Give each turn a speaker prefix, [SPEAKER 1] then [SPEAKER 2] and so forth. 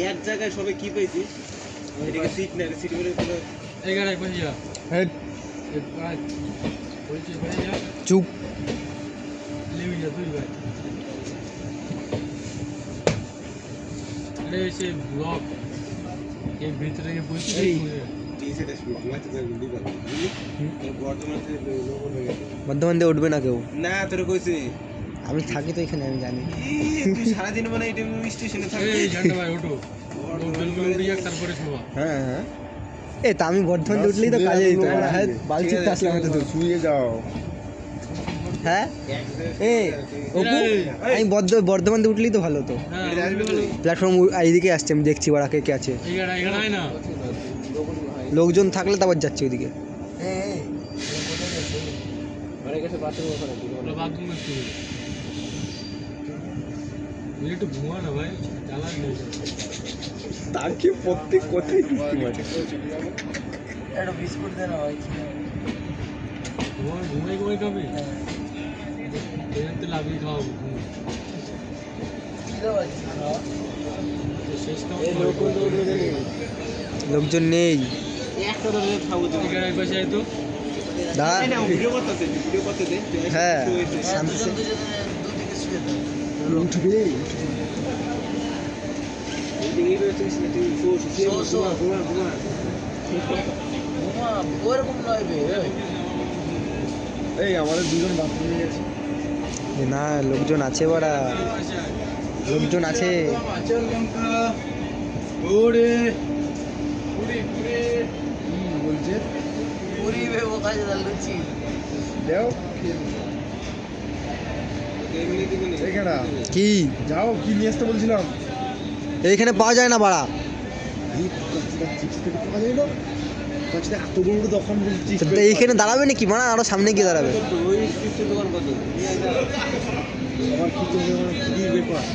[SPEAKER 1] এক জায়গায় সবাই কি পেয়েছি এদিকে সিট না সিট বলে পুরো এই গাড়ি বসে যা হেড
[SPEAKER 2] চুপ
[SPEAKER 1] লেবি যা তুই ভাই আরে সে ব্লক এই ভিতরে গিয়ে বসে টিসেটা শুরু মাছ ধরে গুলি করে এই বর্তমান থেকে লোক হয়ে গেছে
[SPEAKER 2] বর্ধমান দিয়ে উঠবে না কেউ
[SPEAKER 1] না তোর কইছে
[SPEAKER 2] আমি থাকি তো এখানে আমি জানি
[SPEAKER 1] তুই সারা দিন মানে এটা স্টেশনে থাকিস এই জানতে ভাই ওঠো বলবো উড়িয়া তারপরে শোয়া
[SPEAKER 2] হ্যাঁ হ্যাঁ এ তা আমি বর্ধমান দিয়ে উঠলেই তো কাজে দিত হ্যাঁ বালচিতে আসলাম তো তুই
[SPEAKER 3] শুয়ে যাও
[SPEAKER 2] হ্যাঁ এ অপু আমি বর্ধমান দিয়ে উঠলেই তো ভালো তো প্ল্যাটফর্ম এইদিকে আসছে আমি দেখছি ওরা কে কে আছে
[SPEAKER 1] না
[SPEAKER 2] লোকজন থাকলে তারপর যাচ্ছে ওইদিকে
[SPEAKER 1] একটু ঘুমা না ভাই চালান নেই
[SPEAKER 3] তাকে প্রত্যেক কথাই বৃষ্টি মারছে
[SPEAKER 2] একটা বিস্কুট দে না ভাই
[SPEAKER 1] ঘুমাই ঘুমাই খাবি তো লাভই খাওয়াবো শেষ
[SPEAKER 2] লোকজন নেই
[SPEAKER 1] একটা ধরে খাবো তো এক পাশে আয় তো
[SPEAKER 2] দাঁড়া
[SPEAKER 1] ভিডিও করতে দে
[SPEAKER 2] হ্যাঁ শান্তি সে
[SPEAKER 3] উঠবে এই আমাদের দুজন বাথরুমে গেছে
[SPEAKER 2] না লোকজন আছে ওরা লোকজন আছে
[SPEAKER 3] বলছে দেও এখানে
[SPEAKER 2] কি
[SPEAKER 3] যাও কি নিয়ে আসতে বলছিলাম
[SPEAKER 2] এইখানে পাওয়া যায় না বাড়া
[SPEAKER 3] চিপস থেকে পাওয়া যায় না এত বড় দোকান বলছিস
[SPEAKER 2] তো এইখানে দাঁড়াবে নাকি মানে আরো সামনে গিয়ে দাঁড়াবে
[SPEAKER 1] ওই দোকান কত
[SPEAKER 3] আমার কি ব্যাপার